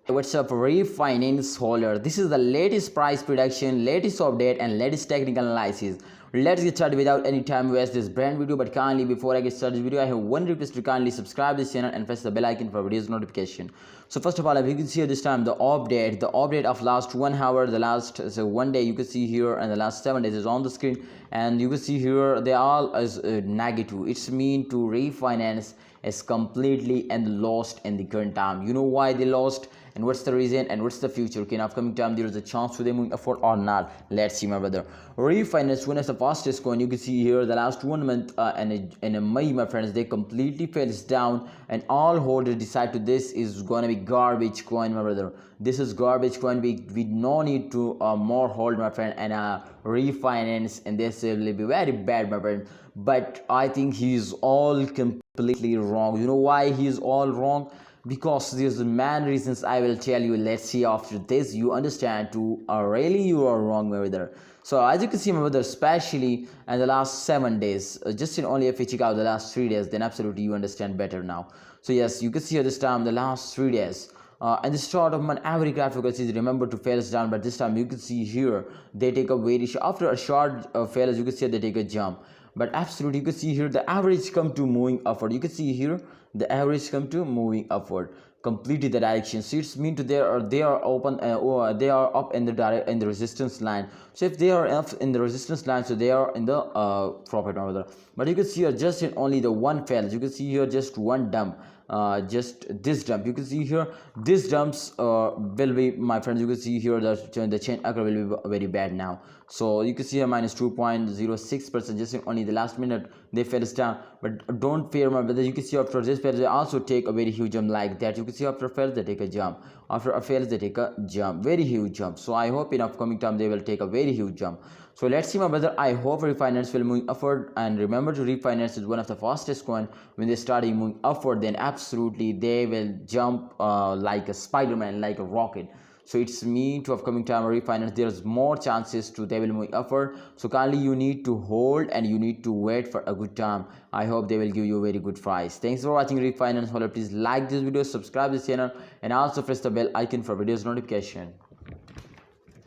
What's up, Reef Finance holder? This is the latest price prediction, latest update, and latest technical analysis. Let's get started without any time waste this brand video. But kindly, before I get started this video, I have one request to kindly subscribe this channel and press the bell icon for videos notification. So first of all, if you can see this time the update of last 1 hour, the last one day, you can see here, and the last 7 days is on the screen, and you can see here they all as negative. It's mean to refinance is completely and lost in the current time. You know why they lost, and what's the reason, and what's the future? Okay, in upcoming time there is a chance for them moving forward or not. Let's see, my brother. Refinance one is the fastest coin. You can see here the last 1 month and in a May, my friends, they completely falls down, and all holders decide to this is gonna be garbage coin, my brother. This is garbage coin. We no need to more hold, my friend, and refinance, and this will be very bad, my friend. But I think he's all completely wrong. You know why he's all wrong? Because there's the main reasons I will tell you. Let's see after this you understand to really you are wrong, my brother. So as you can see, my brother, especially in the last 7 days, just in only if you check out the last 3 days, then absolutely you understand better now. So yes, you can see at this time the last 3 days, at the start of month, every graphical sees remember to fails down, but this time you can see here they take a very after a short failures, you can see they take a jump. But absolutely you can see here the average come to moving upward. You can see here the average come to moving upward completely the direction. So it's mean to they are open or they are up in the resistance line. So if they are up in the resistance line, so they are in the profit order. But you can see here just in only the one fails. You can see here just one dump, just this dump. You can see here this dumps will be, my friends, you can see here that the chain occur will be very bad now. So you can see here minus 2.06%, just in only the last minute they fell down. But don't fear, my brother. You can see after this fail they also take a very huge jump like that. You can see after fails they take a jump, after a fails they take a jump, very huge jump. So I hope in upcoming time they will take a very huge jump. So let's see, my brother. I hope refinance will move upward, and remember to refinance is one of the fastest coin. When they start moving upward, then absolutely they will jump like a Spider-Man, like a rocket. So it's mean to upcoming time refinance there's more chances to they will move upward. So kindly you need to hold and you need to wait for a good time. I hope they will give you a very good price. Thanks for watching refinance holder. Please like this video, subscribe this channel, and also press the bell icon for videos notification.